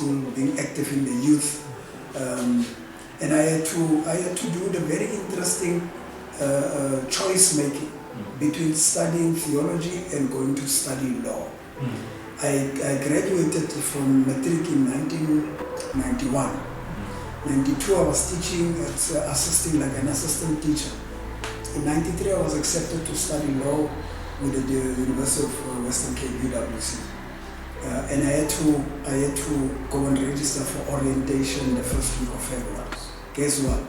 school, being active in the youth, and I had to do the very interesting choice making between studying theology and going to study law. I graduated from matric in 1991. 92 I was teaching, assisting like an assistant teacher. In 93 I was accepted to study law with the University of Western Cape, UWC. And I had to go and register for orientation the first week of February. Guess what?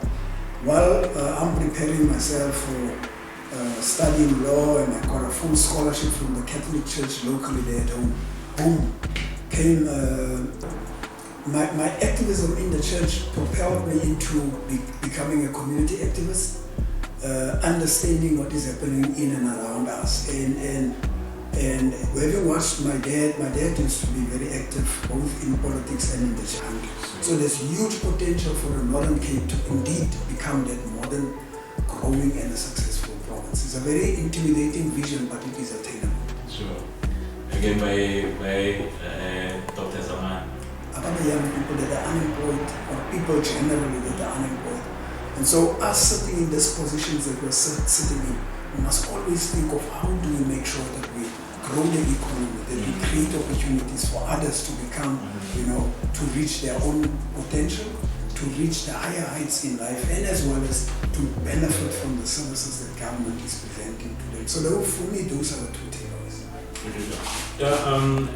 While I'm preparing myself for studying law, and I got a full scholarship from the Catholic Church locally there at home, boom, came my activism in the church propelled me into becoming a community activist, understanding what is happening in and around us. And having watched my dad used to be very active both in politics and in the church. So there's huge potential for the Northern Cape to indeed become that modern, growing and a successful province. It's a very intimidating vision, but it is attainable. Sure. Again, by Dr. Zaman. About the young people that are unemployed, or people generally that are unemployed. And so us sitting in these positions that we're sitting in, we must always think of how do we make sure that we grow the economy, that we create opportunities for others to become, to reach their own potential, to reach the higher heights in life, and as well as to benefit from the services that government is presenting to them. So for me, those are the two takeaways.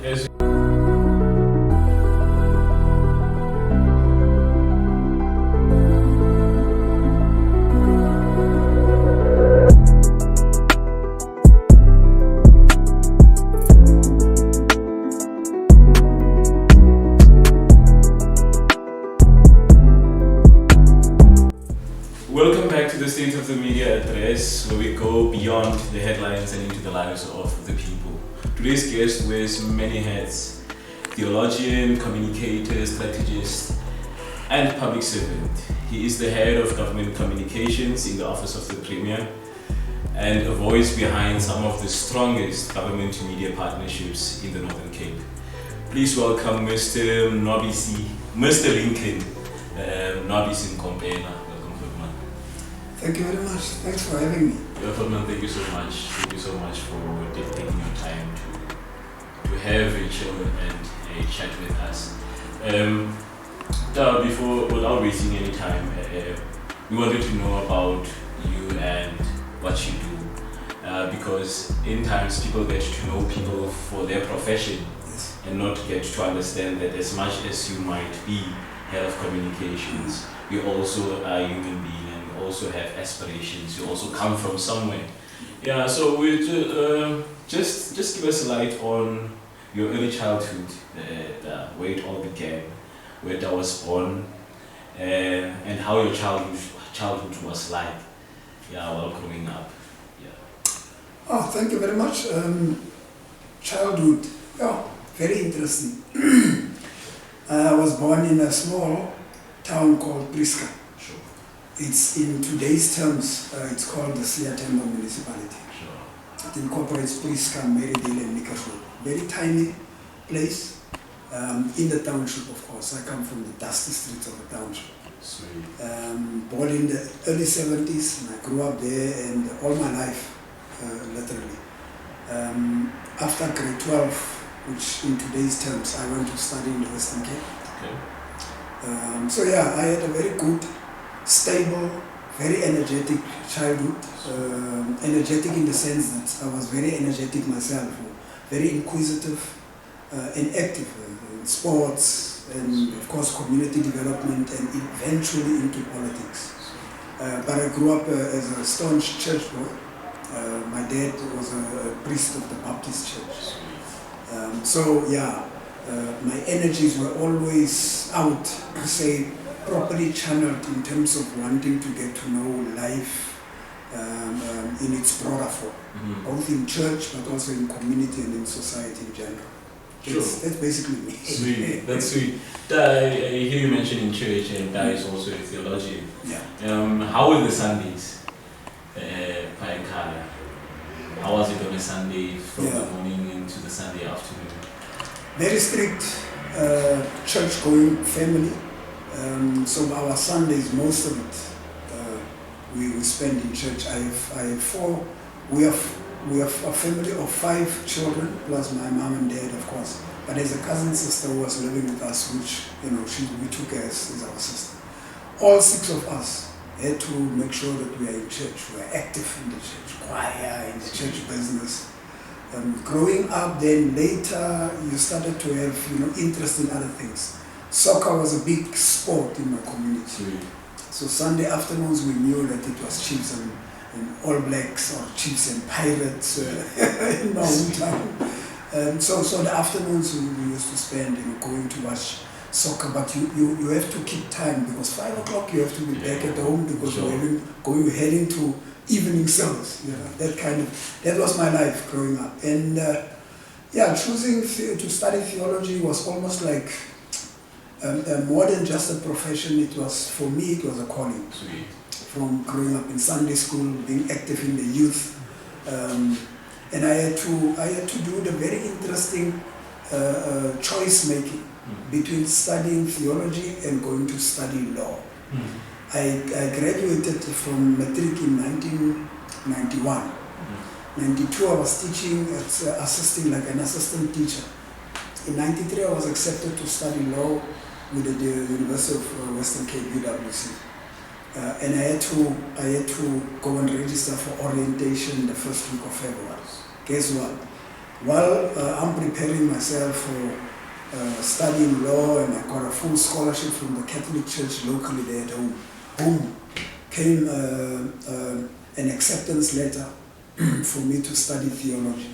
As Welcome back to the State of the Media address, where we go beyond the headlines and into the lives of the people. Today's guest wears many hats: theologian, communicator, strategist, and public servant. He is the head of government communications in the Office of the Premier and a voice behind some of the strongest government media partnerships in the Northern Cape. Please welcome Mr. Lincoln Monwabisi Nkompela. Thank you very much. Thanks for having me. Thank you so much. Thank you so much for taking your time to have a chill and a chat with us. Without wasting any time, we wanted to know about you and what you do. Because in times people get to know people for their profession, Yes. and not get to understand that as much as you might be head of communications, you also are a human being. Also have aspirations. You also come from somewhere. Yeah. So we just give us a light on your early childhood, where it all began, where I was born, and how your childhood was like. Yeah, while growing up. Yeah. Oh, thank you very much. Childhood, very interesting. I was born in a small town called Priska. It's in today's terms, it's called the Siyathemba municipality. Sure. It incorporates Priska, Marydale and Nickerson. Very tiny place in the township, of course. I come from the dusty streets of the township. Sweet. Born in the early 70s, and I grew up there and all my life, literally. After grade 12, which in today's terms, I went to study in the Western Cape. Okay. I had a very good, stable, very energetic childhood. Energetic in the sense that I was very energetic myself, very inquisitive and active in sports and of course community development and eventually into politics. But I grew up as a staunch church boy. My dad was a priest of the Baptist church. My energies were always out, properly channeled in terms of wanting to get to know life in its broader form, both in church but also in community and in society in general. That's basically me. Sweet, that's sweet. I hear you mention in church, and that is also a theology. Yeah. How were the Sundays, Paikala? How was it on a Sunday from the morning into the Sunday afternoon? Very strict, church-going family. So our Sundays, most of it, we spend in church. I have four. We have a family of 5 children plus my mom and dad, of course. But there's a cousin sister who was living with us, which we took her as our sister. All 6 of us had to make sure that we are in church. We are active in the church, choir, in the church business. Growing up, then later you started to have interest in other things. Soccer was a big sport in my community. So Sunday afternoons we knew that it was Chiefs and All Blacks or Chiefs and Pirates in my hometown. So the afternoons we used to spend going to watch soccer, but you have to keep time because 5 o'clock you have to be back at home because you're heading to evening service. That was my life growing up. And choosing to study theology was almost like more than just a profession. It was, for me, it was a calling. Sweet. From growing up in Sunday school, being active in the youth, and I had to do the very interesting choice making between studying theology and going to study law. I graduated from matric in 1991. 92 I was teaching, assisting like an assistant teacher. In 93 I was accepted to study law with the University of Western Cape, UWC. And I had to go and register for orientation the first week of February. Guess what? While I'm preparing myself for studying law, and I got a full scholarship from the Catholic Church locally there at home, came an acceptance letter for me to study theology.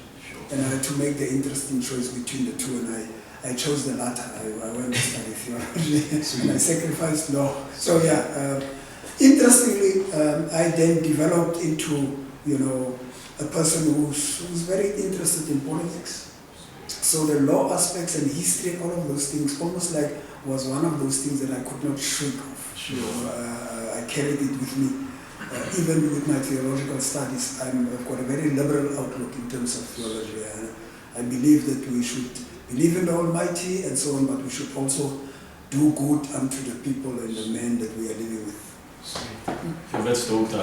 And I had to make the interesting choice between the two, and I chose the latter. I went to study theology and I sacrificed law. So interestingly, I then developed into a person who's very interested in politics. So the law aspects and history and all of those things almost like was one of those things that I could not shrink off. I carried it with me. Even with my theological studies, I've got a very liberal outlook in terms of theology. I believe that we should believe in the Almighty and so on, but we should also do good unto the people and the men that we are living with. That's dope.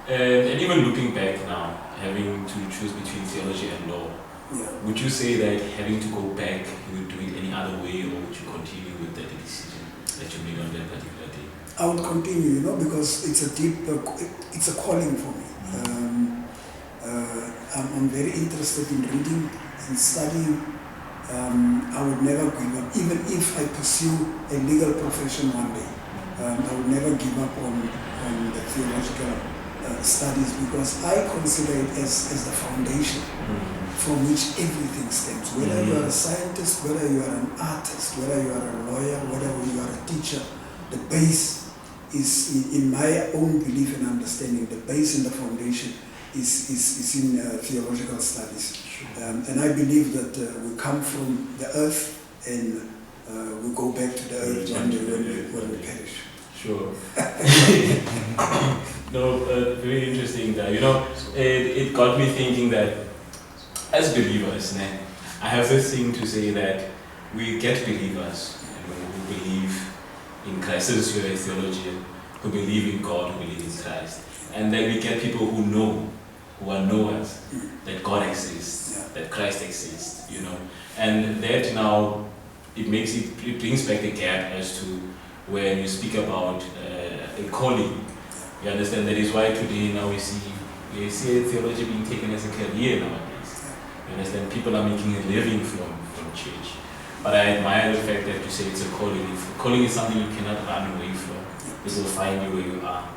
And even looking back now, having to choose between theology and law, would you say that having to go back, you would do it any other way, or would you continue with that decision that you made on that particular day? I would continue, because it's a deep, it's a calling for me. I'm very interested in reading and studying. I would never give up, even if I pursue a legal profession one day. I would never give up on the theological studies, because I consider it as the foundation from which everything stems. Whether you are a scientist, whether you are an artist, whether you are a lawyer, whether you are a teacher, the base is, in my own belief and understanding, the base and the foundation is in theological studies. And I believe that we come from the earth and we go back to the earth one day when we perish. Sure. No, very interesting that, it got me thinking that as believers, I have this thing to say that we get believers who believe in Christ, since you're a theologian, who believe in God, who believe in Christ. And then we get people who are knowers that God exists, that Christ exists, And that now, it brings back the gap as to when you speak about a calling. You understand? That is why today now we see theology being taken as a career nowadays. You understand? People are making a living from church. But I admire the fact that you say it's a calling. If calling is something you cannot run away from, it will find you where you are.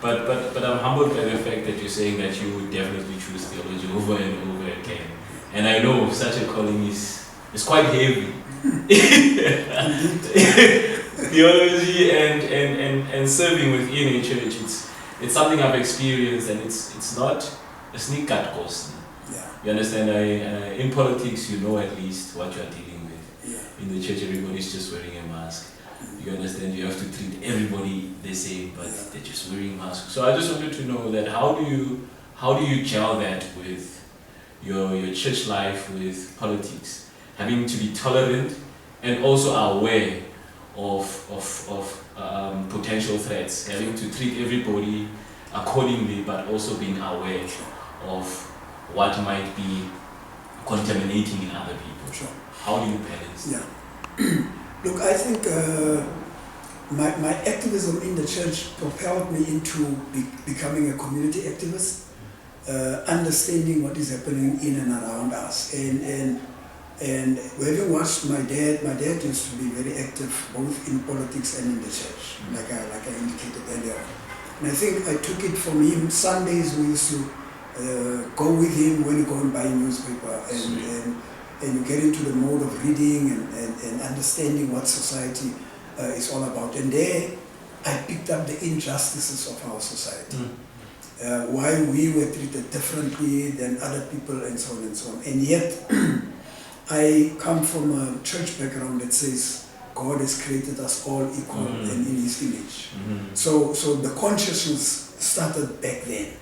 But I'm humbled by the fact that you're saying that you would definitely choose theology over and over again. And I know such a calling is quite heavy. Theology and serving within a church, it's something I've experienced, and it's not a sneak cut course. You understand? In politics, at least what you are dealing with. In the church, everybody's just wearing a mask. You understand? You have to treat everybody the same, but they're just wearing masks. So I just wanted to know that how do you gel that with your church life with politics? having to be tolerant, and also aware of potential threats, having to treat everybody accordingly, but also being aware of what might be contaminating in other people. Sure. How do you balance? Yeah. Look, I think my activism in the church propelled me into becoming a community activist, understanding what is happening in and around us. And having watched my dad used to be very active both in politics and in the church, like I indicated earlier. And I think I took it from him. Sundays we used to go with him when you go and buy a newspaper, and you get into the mode of reading and understanding what society is all about. And there I picked up the injustices of our society. Why we were treated differently than other people, and so on and so on. And yet, I come from a church background that says God has created us all equal and in His image. So the consciousness started back then,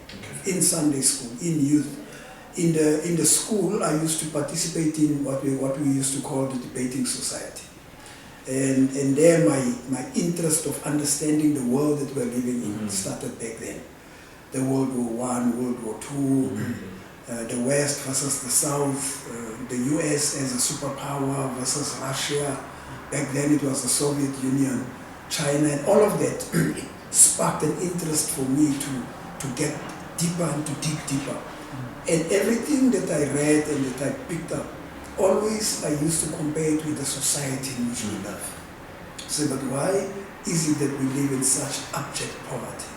in Sunday school, in youth. In the school, I used to participate in what we used to call the debating society. And there my interest of understanding the world that we're living in started back then. The World War I, World War II, the West versus the South, the US as a superpower versus Russia. Back then it was the Soviet Union, China, and all of that sparked an interest for me to get deeper and to dig deeper. And everything that I read and that I picked up, always I used to compare it with the society in which we live. So, but why is it that we live in such abject poverty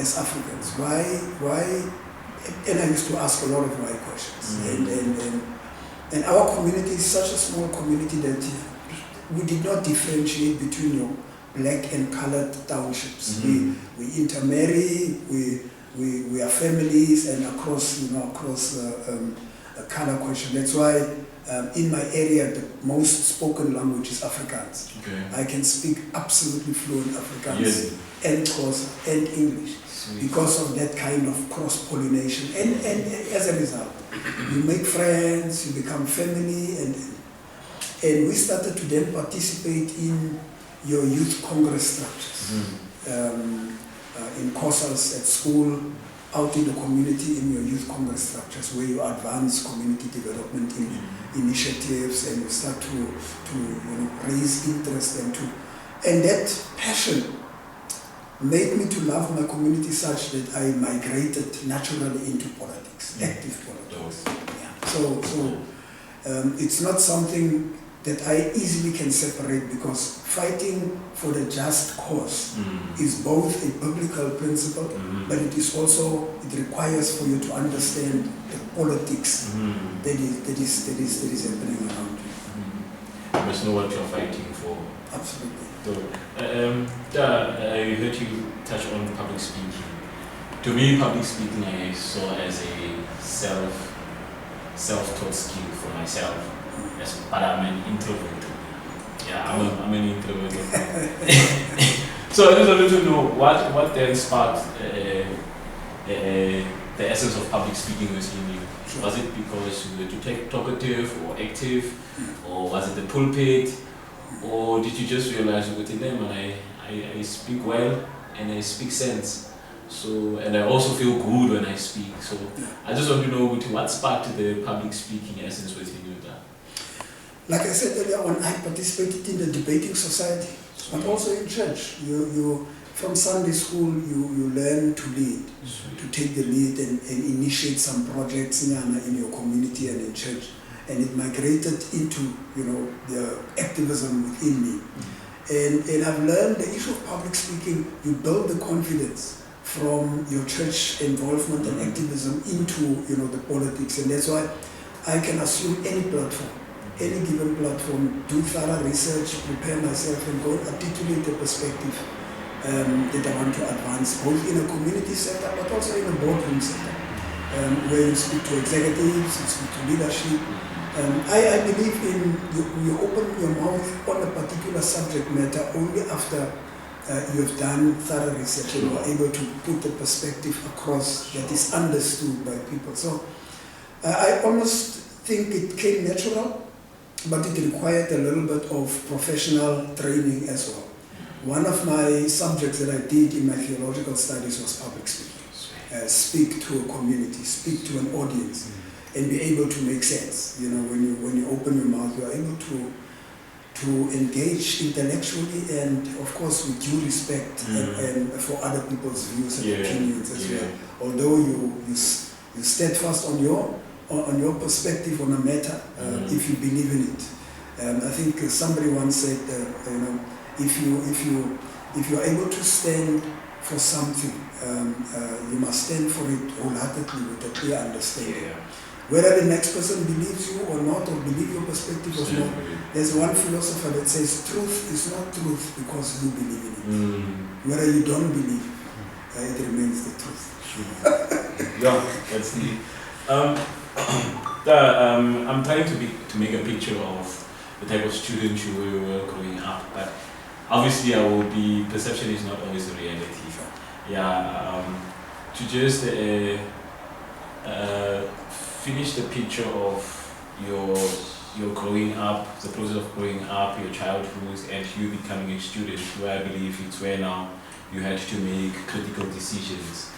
as Africans? Why? And I used to ask a lot of why questions. And our community is such a small community that we did not differentiate between black and colored townships. We intermarry, we are families, and across a color question. That's why in my area the most spoken language is Afrikaans. I can speak absolutely fluent Afrikaans and Xhosa and English because of that kind of cross-pollination. And as a result, you make friends, you become family, and we started to then participate in your youth congress structures. In courses at school, out in the community, in your youth congress structures, where you advance community development initiatives, and you start to raise interest and that passion made me to love my community such that I migrated naturally into politics, active politics. So it's not something that I easily can separate, because fighting for the just cause is both a biblical principle, but it requires for you to understand the politics that is happening around you. You must know what you're fighting for. Absolutely. So, I heard you touch on public speaking. To me, public speaking I saw as a self-taught skill for myself. Yes, but I'm an introvert. Yeah, I'm an introvert. So I just wanted to know what then sparked the essence of public speaking within you. Was it because you were too talkative or active, or was it the pulpit, or did you just realize within them and I speak well and I speak sense? So, and I also feel good when I speak. So I just want to know what sparked the public speaking essence within you. Like I said earlier on, I participated in the debating society, but also in church. You from Sunday school, you learn to lead, to take the lead and initiate some projects in your community and in church. And it migrated into the activism within me. And I've learned the issue of public speaking. You build the confidence from your church involvement and activism into the politics, and that's why I can assume any platform. Any given platform, do thorough research, prepare myself, and go articulate the perspective that I want to advance, both in a community sector, but also in a boardroom sector, where you speak to executives, you speak to leadership. I believe in you open your mouth on a particular subject matter only after you have done thorough research and you are able to put the perspective across that is understood by people. So I almost think it came natural. but it required a little bit of professional training as well. One of my subjects that I did in my theological studies was public speaking. Speak to a community, speak to an audience, and be able to make sense. You know, when you open your mouth, you are able to engage intellectually and, of course, with due respect and for other people's views and opinions as well. Although you steadfast on your perspective on a matter, if you believe in it. I think somebody once said, you know, if you are able to stand for something, you must stand for it wholeheartedly with a clear understanding. Whether the next person believes you or not, or believe your perspective or not, there's one philosopher that says truth is not truth because you believe in it. Whether you don't believe, it remains the truth. Yeah, that's the. I'm trying to make a picture of the type of student you were growing up, but obviously perception is not always the reality. Yeah, to just finish the picture of your growing up, the process of growing up, your childhood, and you becoming a student, where I believe it's where now you had to make critical decisions,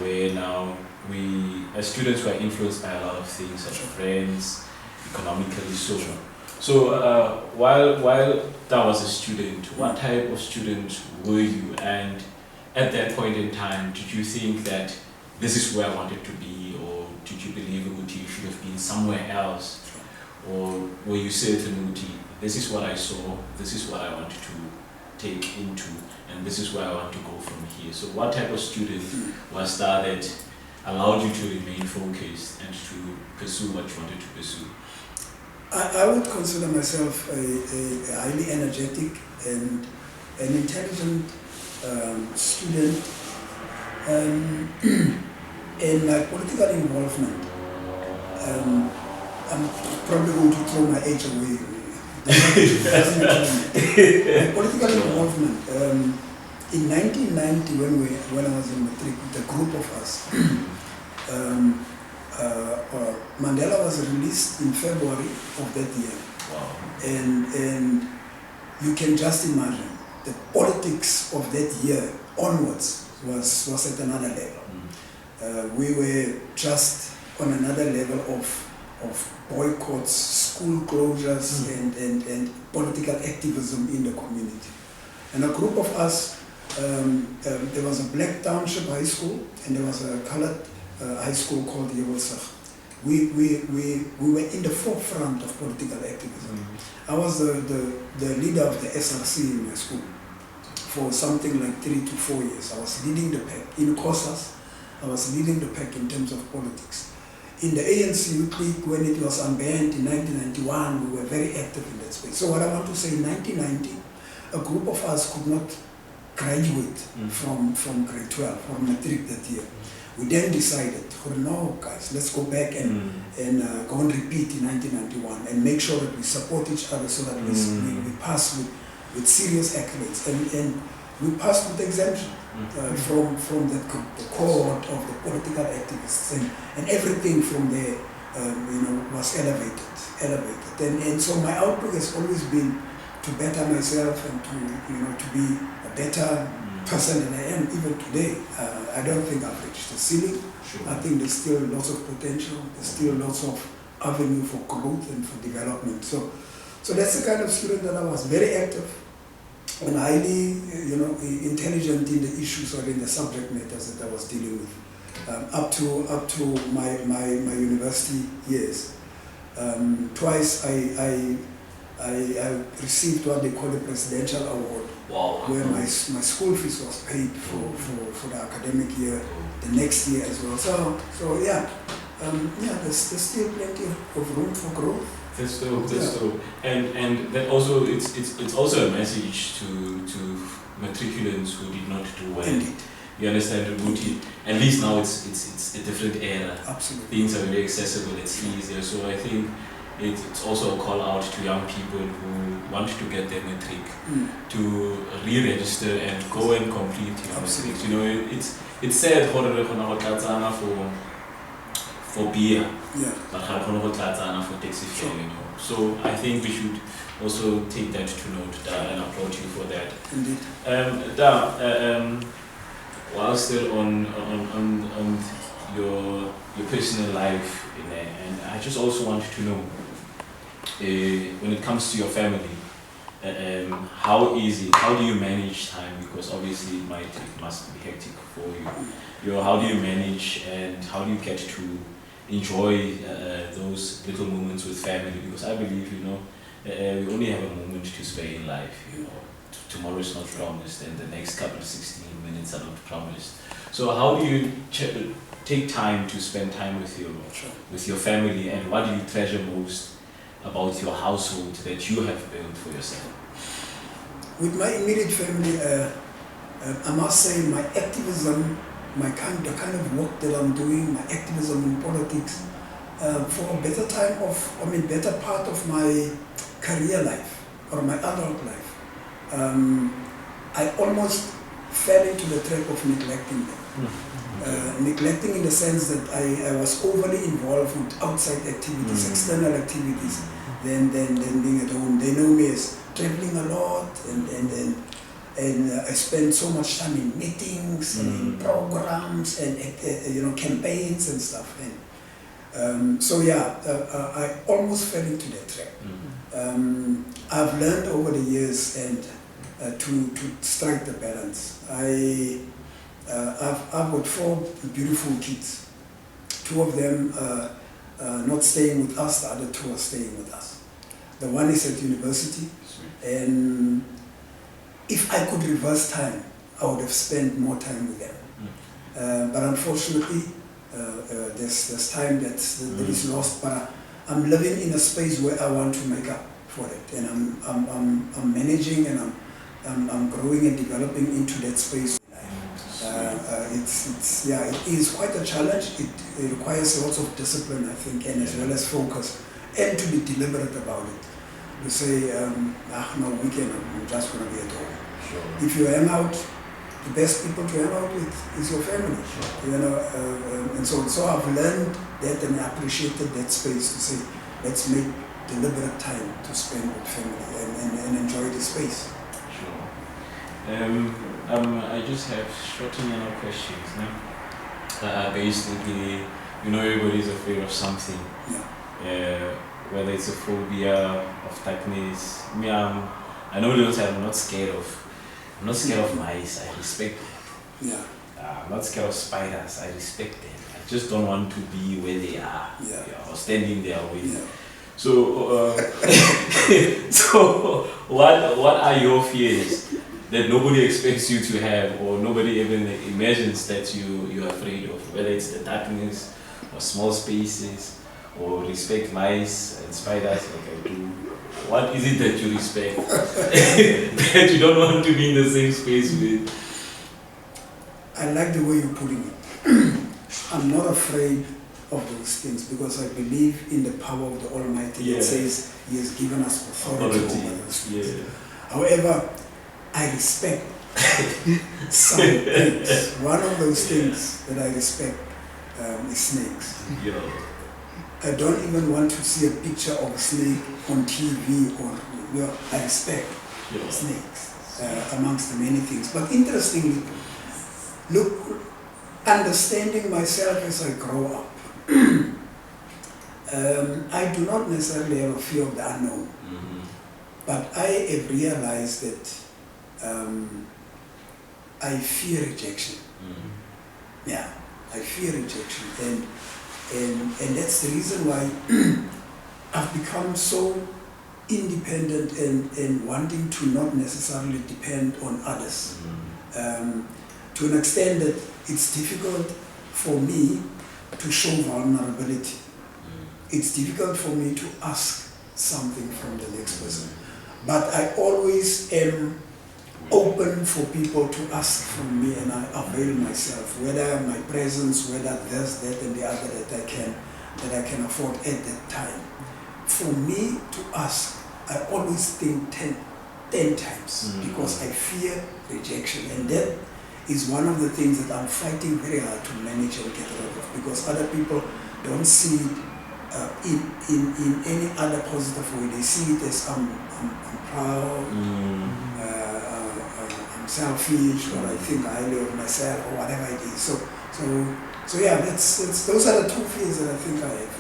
where now we, as students, were influenced by a lot of things, such as friends, economically, social. So while that was a student, what type of student were you? And at that point in time, did you think that this is where I wanted to be, or did you believe you should have been somewhere else? Or were you certain, this is what I saw, this is what I want to take into, and this is where I want to go from here? So what type of student was that allowed you to remain focused and to pursue what you wanted to pursue? I would consider myself a highly energetic and an intelligent student. In my political involvement, I'm probably going to throw my age away. My political involvement, in 1990, when I was in matric, with a group of us, Mandela was released in February of that year. Wow. And you can just imagine the politics of that year onwards was at another level. We were just on another level of boycotts, school closures, and political activism in the community. And a group of us, there was a black township high school, and there was a colored high school called Yewelsag. We were in the forefront of political activism. I was the leader of the SRC in my school for something like 3 to 4 years. I was leading the pack. In COSAS, I was leading the pack in terms of politics. In the ANC Youth League, when it was unbanned in 1991, we were very active in that space. So what I want to say, in 1990, a group of us could not graduate from grade 12, from matric that year. We then decided, no guys, let's go back and go and repeat in 1991 and make sure that we support each other so that we pass with serious accolades. And we passed with exemption from the cohort of the political activists, and everything from there was elevated. And so my outlook has always been to better myself and to be a better person than I am even today. I don't think I've reached the ceiling. Sure. I think there's still lots of potential. There's still lots of avenue for growth and for development. So that's the kind of student that I was, very active and highly, intelligent in the issues or in the subject matters that I was dealing with, up to my university years. Twice I received what they call a presidential award. Wow. Where my school fees was paid for the academic year, the next year as well. So there's still plenty of room for growth. That's dope. And that also it's also a message to matriculants who did not do well. Indeed. You understand, Rubuti? At least now it's a different era. Absolutely. Things are very accessible, it's easier. So I think it's also a call out to young people who want to get their matric to re-register and go and complete your matric. It's sad for beer, Yeah. but for taxi fare, you know. So I think we should also take that to note and applaud you for that. Indeed. While still on your personal life, and I just also wanted to know, when it comes to your family, how do you manage time? Because obviously it must be hectic for you. How do you manage, and how do you get to enjoy those little moments with family? Because I believe, we only have a moment to spare in life. Tomorrow is not promised, and the next couple of 16 minutes are not promised. So how do you take time to spend time with your family, and what do you treasure most about your household that you have built for yourself? With my immediate family, I must say my activism, the kind of work that I'm doing, my activism in politics, for a better part of my career life or my adult life, I almost fell into the trap of neglecting them. Neglecting in the sense that I was overly involved with outside activities, external activities, than being at home. They know me as traveling a lot, and I spend so much time in meetings and in programs and campaigns and stuff. And I almost fell into that trap. I've learned over the years and to strike the balance. I've got 4 beautiful kids. 2 of them not staying with us, the other 2 are staying with us. The one is at university, and if I could reverse time, I would have spent more time with them. But unfortunately, there's time that is lost. But I'm living in a space where I want to make up for it, and I'm managing, and I'm growing and developing into that space. It is quite a challenge. It requires lots of discipline, I think, and as well as focus, and to be deliberate about it. To say, no weekend, I'm just going to be at home. Sure. If you hang out, the best people to hang out with is your family. And so I've learned that, and I appreciated that space to say, let's make deliberate time to spend with family and enjoy the space. Sure. I just have short and questions. Basically, everybody is afraid of something. Yeah. Whether it's a phobia of darkness. I know I'm not scared of mice. I respect them. Yeah. I'm not scared of spiders. I respect them. I just don't want to be where they are. Or standing there waiting. Yeah. So, what are your fears that nobody expects you to have, or nobody even imagines that you're afraid of? Whether it's the darkness, or small spaces, or respect mice and spiders like I do. What is it that you respect that you don't want to be in the same space with? I like the way you're putting it. I'm not afraid of those things because I believe in the power of the Almighty. It says He has given us authority over those things. However, I respect some things. One of those things that I respect is snakes. I don't even want to see a picture of a snake on TV I respect snakes amongst the many things. But interestingly, understanding myself as I grow up, I do not necessarily have a fear of the unknown, but I have realized that I fear rejection. Yeah, I fear rejection, and that's the reason why I've become so independent and wanting to not necessarily depend on others. To an extent that it's difficult for me to show vulnerability. It's difficult for me to ask something from the next person. But I always am open for people to ask from me, and I avail myself, whether my presence, whether this, that, and the other that I can afford at that time. For me to ask, I always think 10 times because I fear rejection, and that is one of the things that I'm fighting very hard to manage and get rid of, because other people don't see it in any other positive way. They see it as I'm proud, I'm selfish, or I think highly of myself, or whatever it is. So yeah, that's those are the two fears that I think I have.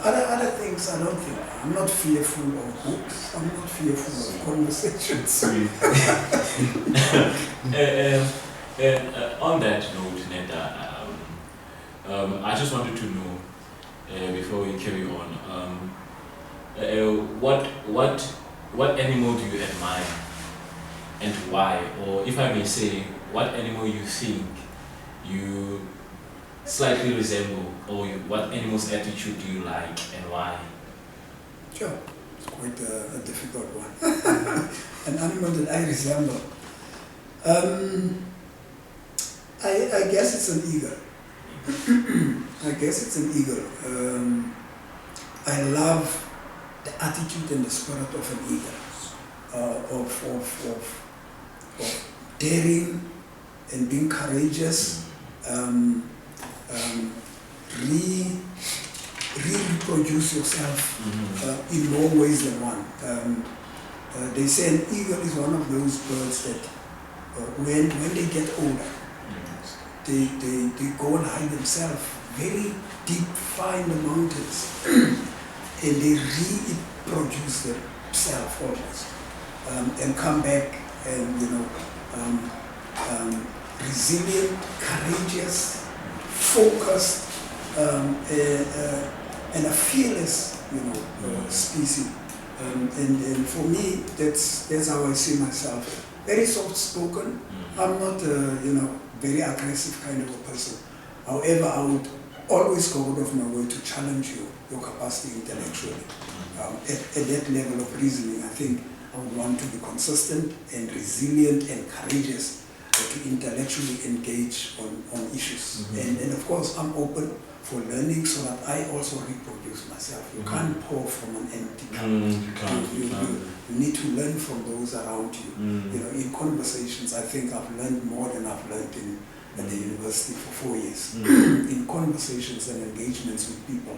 Other things I don't think. I'm not fearful of books. I'm not fearful of conversations. On that note, Neda, I just wanted to know before we carry on, what animal do you admire and why? Or if I may say, what animal you think you slightly resemble, or what animal's attitude do you like and why? Sure, it's quite a difficult one. An animal that I resemble. I guess it's an eagle. I guess it's an eagle. I love the attitude and the spirit of an eagle, of daring and being courageous. Reproduce yourself in more ways than one. They say an eagle is one of those birds that when they get older, they go and hide themselves very deep, far in the mountains, and they reproduce themselves almost, and come back and resilient, courageous, focused, and a fearless, species. And for me, that's how I see myself. Very soft-spoken. I'm not, very aggressive kind of a person. However, I would always go out of my way to challenge your capacity intellectually. At that level of reasoning, I think I would want to be consistent and resilient and courageous to intellectually engage on issues. And of course, I'm open for learning so that I also reproduce myself. You can't pour from an empty cup. You need to learn from those around you. In conversations, I think I've learned more than I've learned at the university for 4 years. In conversations and engagements with people,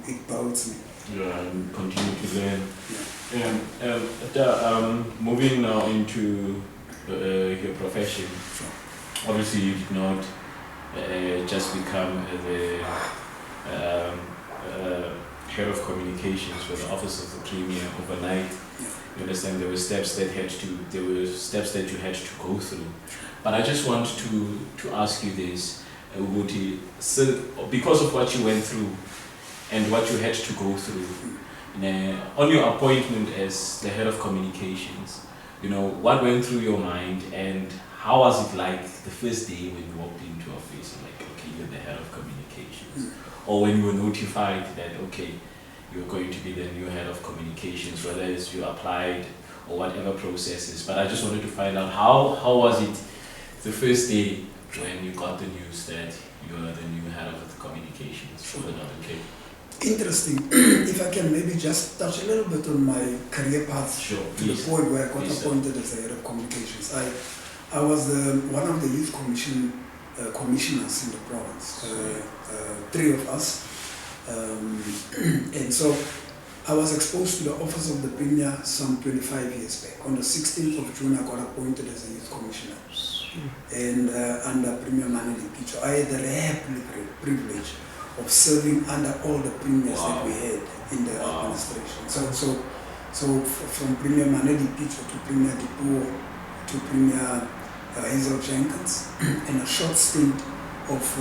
it builds me. And continue to learn. Moving now into your profession. Sure. Obviously, you did not just become the head of communications for the office of the premier overnight. You understand there were steps that you had to go through. But I just want to ask you this, Ubuti. So because of what you went through and what you had to go through, on your appointment as the head of communications, what went through your mind and how was it like the first day when you walked into office, like, okay, you're the head of communications? Or when you were notified that, okay, you're going to be the new head of communications, whether it's you applied or whatever processes. But I just wanted to find out how was it the first day when you got the news that you are the new head of the communications for the Northern Cape? Interesting. If I can maybe just touch a little bit on my career path to the point where I got appointed as the head of communications. I was one of the youth commissioners in the province, 3 of us. And so I was exposed to the office of the Premier some 25 years back. On the 16th of June, I got appointed as a youth commissioner. And under Premier Monwabisi, I had the rare privilege of serving under all the premiers that we had in the administration. So from Premier Monwabisi to Premier Dipuo to Premier Hazel Jenkins, and a short stint of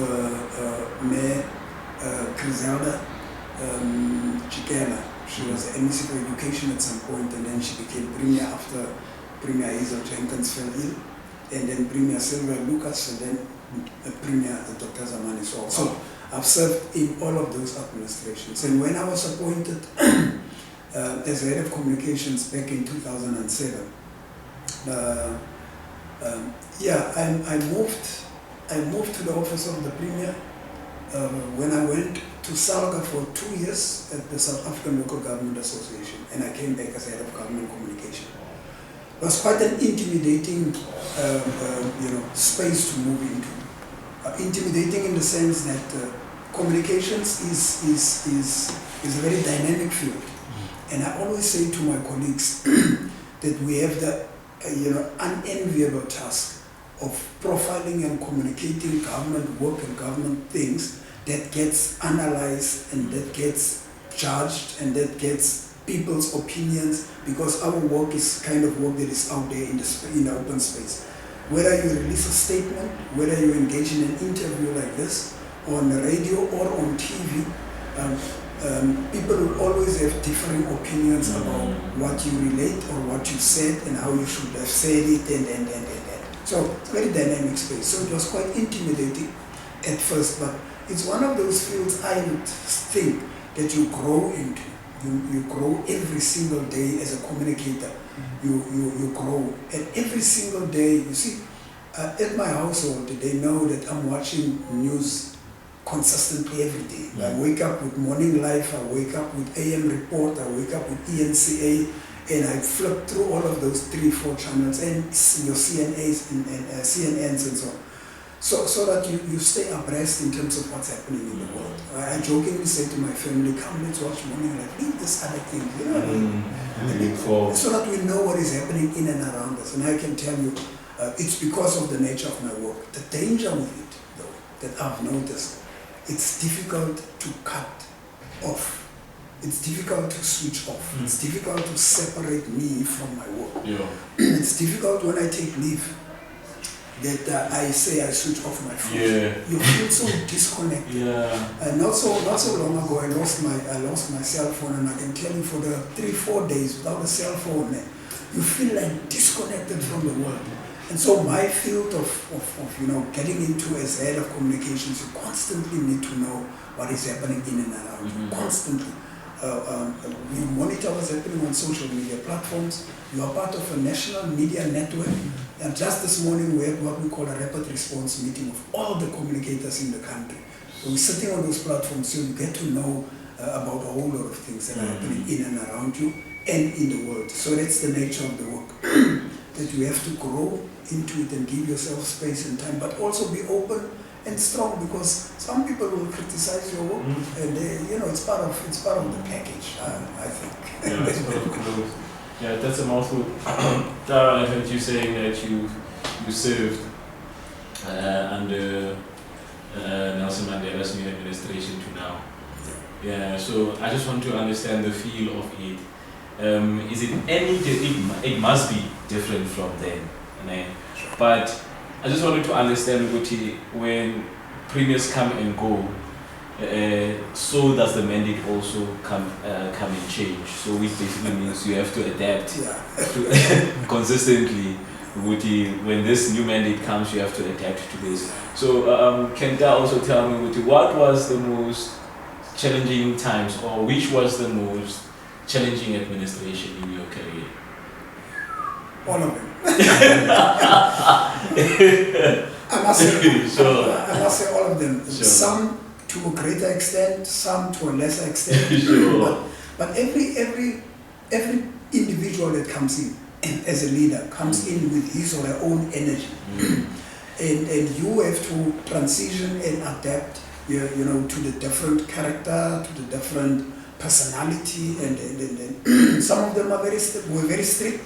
Mayor Griselda Chikela. She was the MEC for Education at some point, and then she became Premier after Premier Hazel Jenkins fell ill, and then Premier Sylvia Lucas, and then Premier Dr. Zamani Saul. So I've served in all of those administrations. And when I was appointed as head of communications back in 2007, I moved to the office of the Premier when I went to Salga for 2 years at the South African Local Government Association, and I came back as head of government communication. It was quite an intimidating space to move into. Intimidating in the sense that communications is a very dynamic field. And I always say to my colleagues that we have the unenviable task of profiling and communicating government work and government things that gets analyzed and that gets judged and that gets people's opinions, because our work is kind of work that is out there in the open space. Whether you release a statement, whether you engage in an interview like this, on the radio or on TV, people will always have differing opinions about what you relate or what you said and how you should have said it and. So it's a very dynamic space. So it was quite intimidating at first, but it's one of those fields I would think that you grow into. You grow every single day as a communicator. You grow. And every single day, you see, at my household, they know that I'm watching news consistently every day. I wake up with Morning Life, I wake up with AM Report, I wake up with ENCA, and I flip through all of those 3-4 channels and your CNAs and CNNs and so on. So that you stay abreast in terms of what's happening in the world. I jokingly say to my family, come, let's watch Morning Life, leave this other thing, you know what I mean? So that we know what is happening in and around us. And I can tell you, it's because of the nature of my work. The danger with it, though, that I've noticed, it's difficult to cut off. It's difficult to switch off. It's difficult to separate me from my work. It's difficult when I take leave that I say I switch off my phone. You feel so disconnected. Not so long ago, I lost my cell phone, and I can tell you for the 3-4 days without a cell phone, you feel like disconnected from the world. And so my field of getting into as head of communications, you constantly need to know what is happening in and around you. Constantly. We monitor what's happening on social media platforms. You are part of a national media network. And just this morning we had what we call a rapid response meeting of all the communicators in the country. So we're sitting on those platforms, so you get to know about a whole lot of things that are happening in and around you and in the world. So that's the nature of the work. That you have to grow into it and give yourself space and time, but also be open and strong, because some people will criticize your work, and it's part of the package. I think. Yeah, that's cool. Yeah, that's a mouthful. Dara, I heard you saying that you served under Nelson Mandela's new administration to now. Yeah, so I just want to understand the feel of it. Is it it must be different from then, but I just wanted to understand when premiers come and go, so does the mandate also come and change. So which basically means you have to adapt to consistently. When this new mandate comes, you have to adapt to this. So can Dara also tell me what was the most challenging times, or which was the most challenging administration in your career? All of them. I must say all of them. Sure. Some to a greater extent, some to a lesser extent. Sure. But every individual that comes in and as a leader comes in with his or her own energy, and you have to transition and adapt, to the different character, to the different personality, and some of them were very strict.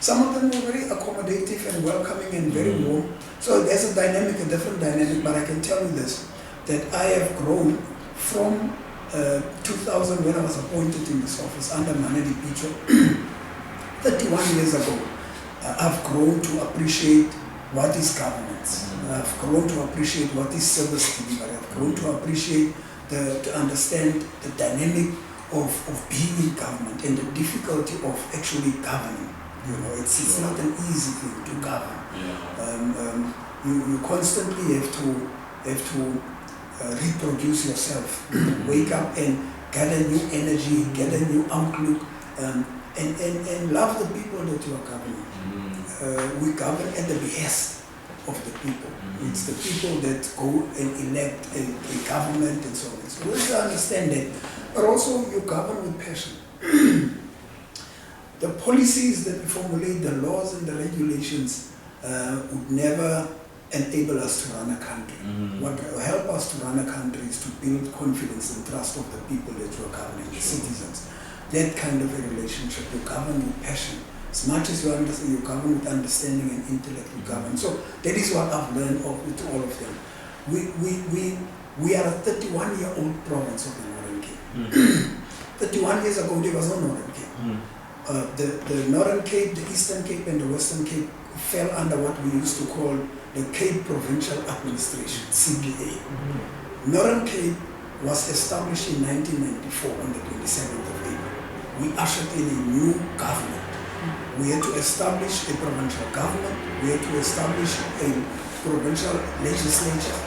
Some of them were very accommodative and welcoming and very warm. So there's a different dynamic, but I can tell you this, that I have grown from 2000, when I was appointed in this office under Manedi Picho, 31 years ago. I've grown to appreciate what is governance. I've grown to appreciate what is service delivery. I've grown to appreciate, to understand the dynamic of being in government and the difficulty of actually governing. It's not an easy thing to govern. You constantly have to reproduce yourself, wake up and gather new energy, gather new outlook, and love the people that you are governing. We govern at the behest of the people. It's the people that go and elect a government and so on. So we have to understand that, but also you govern with passion. The policies that we formulate, the laws and the regulations would never enable us to run a country. What will help us to run a country is to build confidence and trust of the people that you are governing, the citizens. That kind of a relationship, you govern with passion. As much as you understand, you govern with understanding and intellect, you govern. So that is what I've learned with all of them. We are a 31-year-old province of the Northern Cape. 31 years ago, there was no Northern Cape. The Northern Cape, the Eastern Cape, and the Western Cape fell under what we used to call the Cape Provincial Administration, CPA. Northern Cape was established in 1994 on the 27th of April. We ushered in a new government. We had to establish a provincial government. We had to establish a provincial legislature.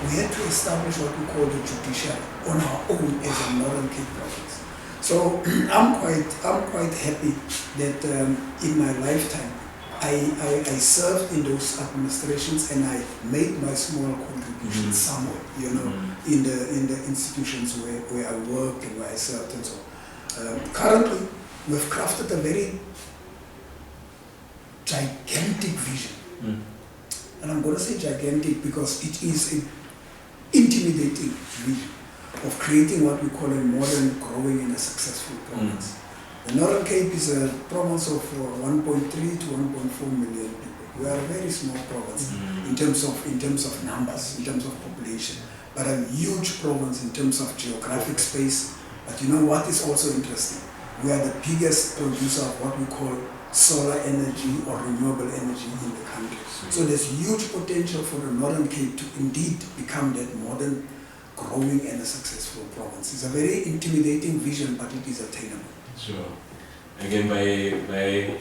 We had to establish what we call the judiciary on our own as a Northern Cape province. So I'm quite happy that in my lifetime I served in those administrations and I made my small contribution somewhere, you know, in the institutions where I worked and where I served and so on. Currently, we've crafted a very gigantic vision. And I'm going to say gigantic because it is an intimidating vision of creating what we call a modern, growing and a successful province. The Northern Cape is a province of 1.3 to 1.4 million people. We are a very small province in terms of numbers, in terms of population, but a huge province in terms of geographic space. But you know what is also interesting? We are the biggest producer of what we call solar energy or renewable energy in the country. So there's huge potential for the Northern Cape to indeed become that modern, growing and a successful province. It's a very intimidating vision, but it is attainable. Sure. Again, by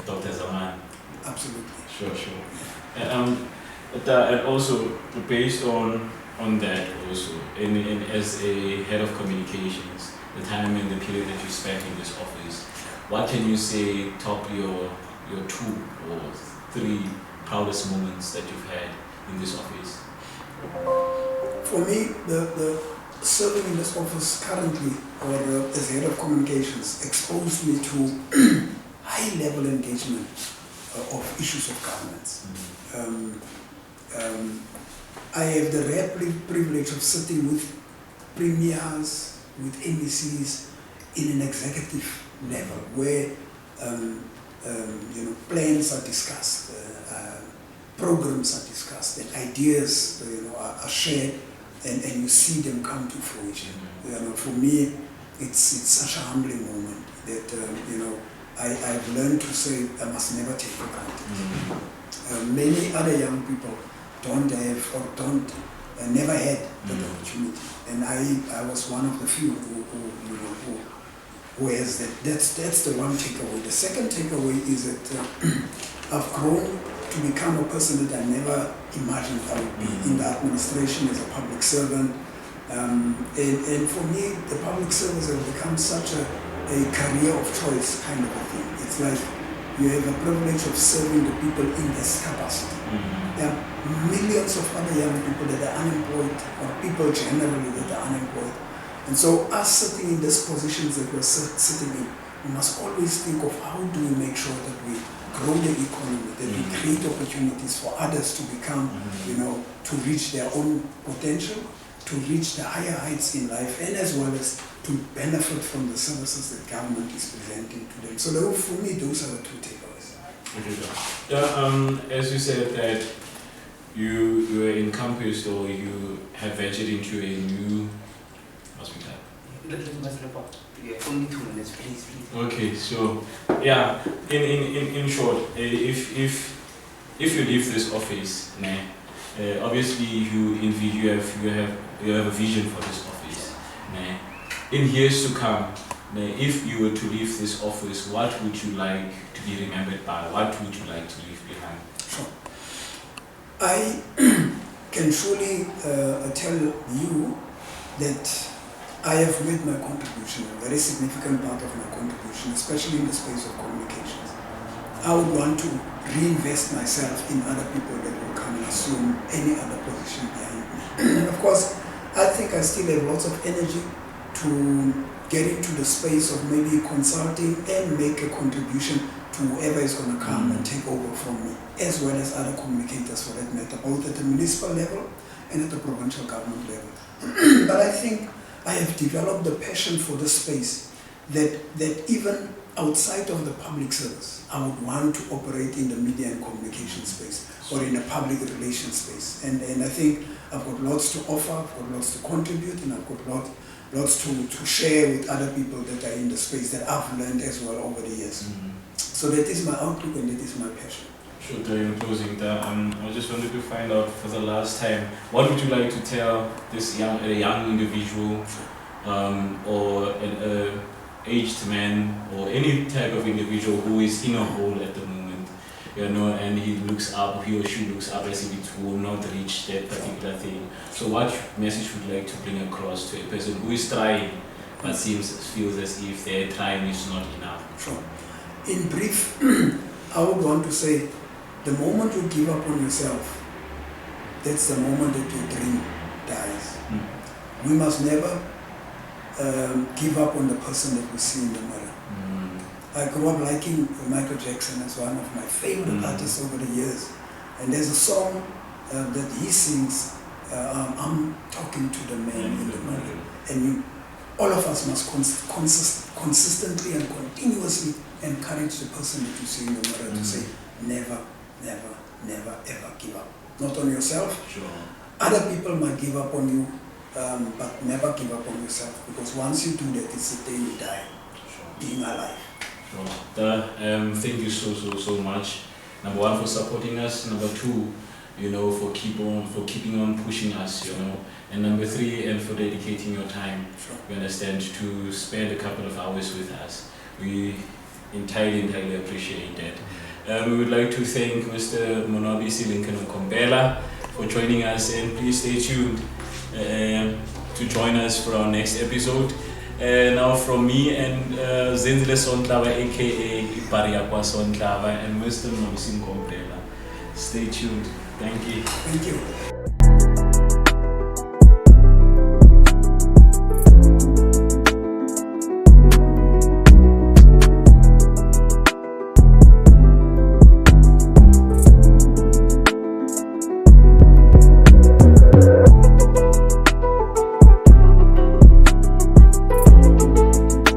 Dr. Zaman. Absolutely. Sure. And also based on that also, and as a head of communications, the time and the period that you spent in this office, what can you say top your 2 or 3 proudest moments that you've had in this office? For me, the serving in this office currently, or as head of communications, exposed me to high-level engagement of issues of governance. I have the rare privilege of sitting with premiers, with MECs in an executive level where plans are discussed, programs are discussed, and ideas are shared, and you see them come to fruition. For me, it's such a humbling moment that I've learned to say I must never take for granted. Many other young people don't have or never had that opportunity, and I was one of the few who has that. That's the one takeaway. The second takeaway is that I've grown to become a person that I never imagined I would be in the administration as a public servant. And for me, the public service has become such a career of choice kind of a thing. It's like you have the privilege of serving the people in this capacity. There are millions of other young people that are unemployed, or people generally that are unemployed. And so us sitting in these positions that we're sitting in, we must always think of how do we make sure that we grow the economy, that we create opportunities for others to become, to reach their own potential, to reach the higher heights in life, and as well as to benefit from the services that government is presenting to them. So for me, those are the 2 takeaways. As you said that you were encompassed, or you have ventured into a new hospital. Only 2 minutes, please. Okay, so yeah, in short, if you leave this office, obviously you have a vision for this office. In years to come, if you were to leave this office, what would you like to be remembered by? What would you like to leave behind? Sure. I can surely tell you that I have made my contribution, a very significant part of my contribution, especially in the space of communications. I would want to reinvest myself in other people that will come and assume any other position behind me. And of course, I think I still have lots of energy to get into the space of maybe consulting and make a contribution to whoever is going to come and take over from me, as well as other communicators for that matter, both at the municipal level and at the provincial government level. But I think I have developed the passion for the space that even outside of the public service, I would want to operate in the media and communication space or in a public relations space. And I think I've got lots to offer, I've got lots to contribute, and I've got lots to share with other people that are in the space that I've learned as well over the years. So that is my outlook and that is my passion. Sure, in closing, I just wanted to find out for the last time, what would you like to tell this young individual or an aged man or any type of individual who is in a hole at the moment, and he or she looks up as if it will not reach that particular thing. So what message would you like to bring across to a person who is trying but feels as if their trying is not enough? Sure. In brief, I would want to say, the moment you give up on yourself, that's the moment that your dream dies. We must never give up on the person that we see in the mirror. I grew up liking Michael Jackson as one of my favorite artists over the years. And there's a song that he sings, I'm talking to the man in the mirror. And all of us must consistently and continuously encourage the person that you see in the mirror to say, never, never, never, ever give up. Not on yourself. Sure. Other people might give up on you, but never give up on yourself, because once you do that, it's the day you die. Sure. Being alive. Sure. Thank you so much. Number one, for supporting us. Number two, for keeping on pushing us, And number three, and for dedicating your time, you understand, to spend a couple of hours with us. We entirely appreciate that. We would like to thank Mr. Monwabisi Lincoln Nkompela for joining us, and please stay tuned to join us for our next episode. Now from me and Zenzile Sontlava, aka Ipariakwa Sontlava, and Mr. Monwabisi Nkompela. Stay tuned. Thank you. Thank you.